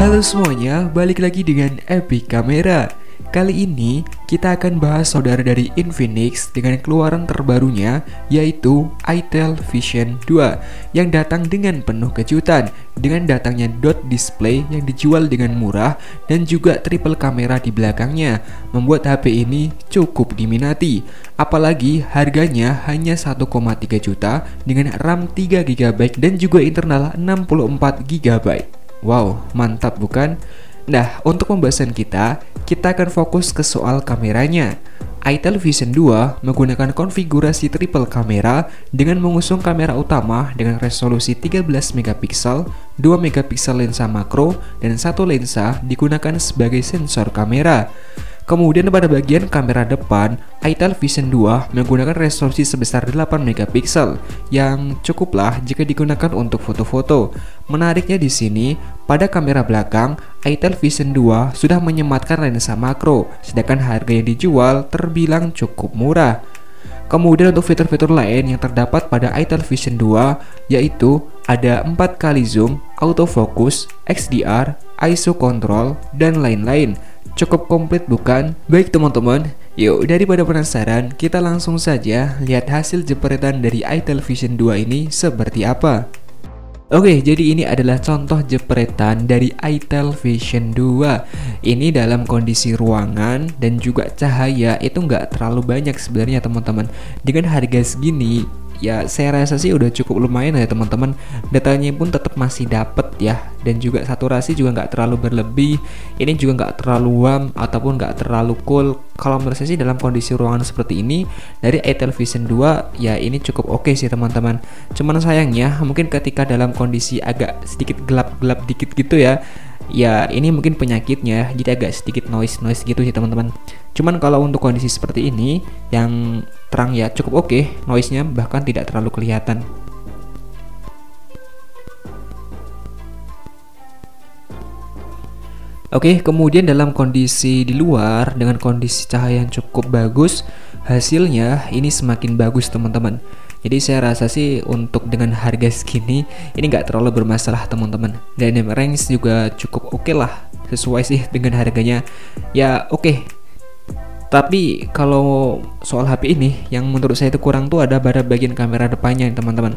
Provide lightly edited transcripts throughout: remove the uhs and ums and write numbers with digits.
Halo semuanya, balik lagi dengan Epic Camera. Kali ini kita akan bahas saudara dari Infinix dengan keluaran terbarunya, yaitu Itel Vision 2 yang datang dengan penuh kejutan dengan datangnya dot display yang dijual dengan murah dan juga triple kamera di belakangnya, membuat HP ini cukup diminati. Apalagi harganya hanya 1,3 juta dengan RAM 3GB dan juga internal 64GB. Wow, mantap bukan? Nah, untuk pembahasan kita akan fokus ke soal kameranya. Itel Vision 2 menggunakan konfigurasi triple kamera dengan mengusung kamera utama dengan resolusi 13 megapiksel, 2 megapiksel lensa makro, dan satu lensa digunakan sebagai sensor kamera. Kemudian pada bagian kamera depan, Itel Vision 2 menggunakan resolusi sebesar 8 megapiksel yang cukuplah jika digunakan untuk foto-foto. Menariknya di sini, pada kamera belakang, Itel Vision 2 sudah menyematkan lensa makro, sedangkan harga yang dijual terbilang cukup murah. Kemudian untuk fitur-fitur lain yang terdapat pada Itel Vision 2 yaitu ada 4 kali zoom, autofocus, XDR, ISO control, dan lain-lain. Cukup komplit bukan? Baik teman-teman, yuk daripada penasaran, kita langsung saja lihat hasil jepretan dari Itel Vision 2 ini seperti apa. Oke, jadi ini adalah contoh jepretan dari Itel Vision 2. Ini dalam kondisi ruangan dan juga cahaya itu nggak terlalu banyak sebenarnya teman-teman. Dengan harga segini, ya saya rasa sih udah cukup lumayan ya teman-teman. Datanya pun tetap masih dapet ya, dan juga saturasi juga nggak terlalu berlebih. Ini juga nggak terlalu warm ataupun nggak terlalu cool. Kalau menurut saya sih dalam kondisi ruangan seperti ini dari Itel Vision 2 ya ini cukup oke sih teman-teman. Cuman sayangnya mungkin ketika dalam kondisi agak sedikit gelap-gelap dikit gitu ya, ya ini mungkin penyakitnya, jadi agak sedikit noise gitu sih teman-teman. Cuman kalau untuk kondisi seperti ini yang terang ya cukup oke, noise-nya bahkan tidak terlalu kelihatan. Oke, kemudian dalam kondisi di luar dengan kondisi cahaya yang cukup bagus, hasilnya ini semakin bagus teman-teman. Jadi saya rasa sih untuk dengan harga segini ini nggak terlalu bermasalah teman-teman. Dan range juga cukup oke lah, sesuai sih dengan harganya. Ya oke. Tapi kalau soal HP ini yang menurut saya itu kurang tuh ada pada bagian kamera depannya teman-teman.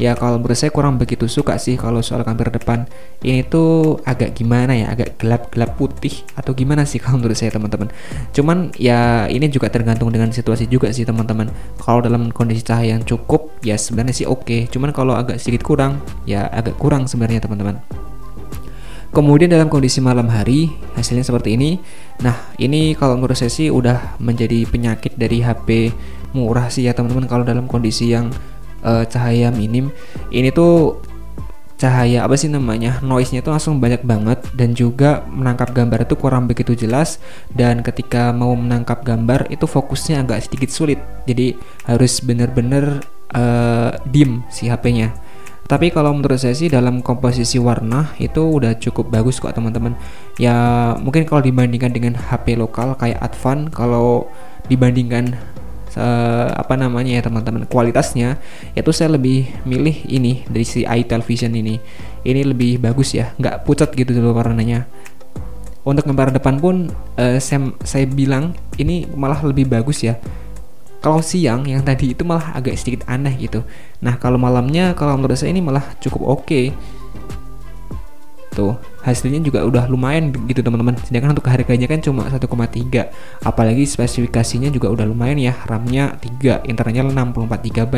Ya kalau menurut saya kurang begitu suka sih kalau soal kamera depan. Ini tuh agak gimana ya, agak gelap-gelap putih atau gimana sih kalau menurut saya teman-teman. Cuman ya ini juga tergantung dengan situasi juga sih teman-teman. Kalau dalam kondisi cahaya yang cukup ya sebenarnya sih oke. Cuman kalau agak sedikit kurang ya agak kurang sebenarnya teman-teman. Kemudian dalam kondisi malam hari hasilnya seperti ini. Nah ini kalau menurut saya sih udah menjadi penyakit dari HP murah sih ya teman-teman. Kalau dalam kondisi yang cahaya minim ini tuh cahaya apa sih namanya, noise-nya tuh langsung banyak banget dan juga menangkap gambar itu kurang begitu jelas, dan ketika mau menangkap gambar itu fokusnya agak sedikit sulit, jadi harus bener-bener dim si HP-nya. Tapi kalau menurut saya sih dalam komposisi warna itu udah cukup bagus kok teman-teman. Ya mungkin kalau dibandingkan dengan HP lokal kayak Advan, kalau dibandingkan apa namanya ya teman-teman kualitasnya, itu saya lebih milih ini dari si Itel Vision ini lebih bagus ya, nggak pucat gitu dulu warnanya. Untuk gambar depan pun saya bilang ini malah lebih bagus ya. Kalau siang yang tadi itu malah agak sedikit aneh gitu. Nah kalau malamnya kalau menurut saya ini malah cukup oke. Tuh hasilnya juga udah lumayan gitu teman-teman. Sedangkan untuk harganya kan cuma 1,3, apalagi spesifikasinya juga udah lumayan ya, RAM-nya 3, internalnya 64GB.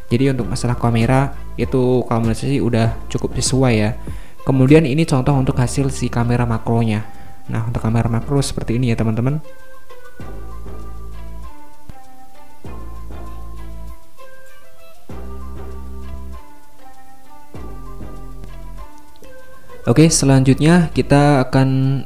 Jadi untuk masalah kamera itu kalau menurut saya sih udah cukup sesuai ya. Kemudian ini contoh untuk hasil si kamera makronya. Nah untuk kamera makro seperti ini ya teman-teman. Oke, selanjutnya kita akan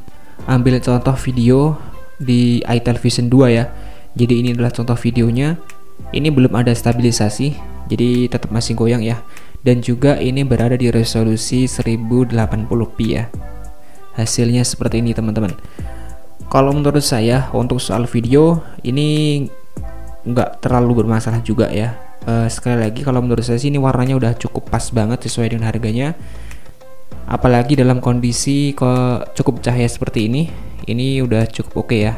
ambil contoh video di Itel Vision 2 ya. Jadi ini adalah contoh videonya. Ini belum ada stabilisasi, jadi tetap masih goyang ya. Dan juga ini berada di resolusi 1080p ya. Hasilnya seperti ini teman-teman. Kalau menurut saya untuk soal video ini nggak terlalu bermasalah juga ya. Sekali lagi kalau menurut saya sih ini warnanya udah cukup pas banget sesuai dengan harganya. Apalagi dalam kondisi cukup cahaya seperti ini udah cukup oke ya.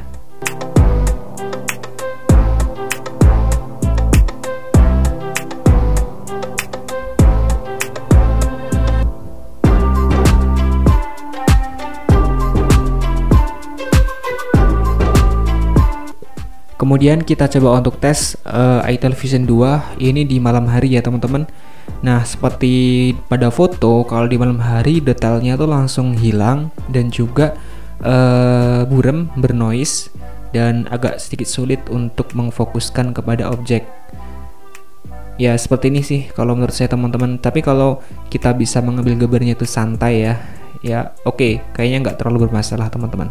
Kemudian kita coba untuk tes iTel Vision 2 ini di malam hari ya teman-teman. Nah, seperti pada foto, kalau di malam hari detailnya tuh langsung hilang dan juga burem, bernoise, dan agak sedikit sulit untuk mengfokuskan kepada objek. Ya seperti ini sih kalau menurut saya teman-teman. Tapi kalau kita bisa mengambil gambarnya itu santai ya oke, kayaknya nggak terlalu bermasalah teman-teman.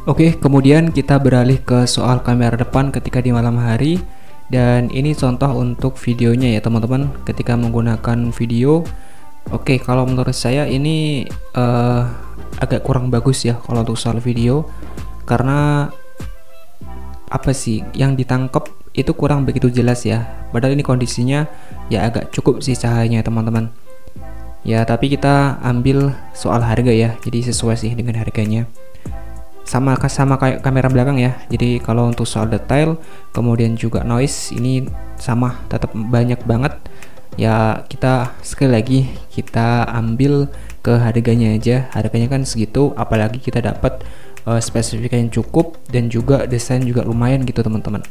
Oke, kemudian kita beralih ke soal kamera depan ketika di malam hari. Dan ini contoh untuk videonya ya teman-teman. Ketika menggunakan video, oke, kalau menurut saya ini agak kurang bagus ya kalau untuk soal video. Karena apa sih yang ditangkap itu kurang begitu jelas ya. Padahal ini kondisinya ya agak cukup sih cahayanya teman-teman. Ya tapi kita ambil soal harga ya, jadi sesuai sih dengan harganya. Sama kayak kamera belakang ya. Jadi kalau untuk soal detail kemudian juga noise ini sama, tetap banyak banget ya. Kita sekali lagi kita ambil ke harganya aja, harganya kan segitu, apalagi kita dapat spesifikasi yang cukup dan juga desain juga lumayan gitu teman-teman.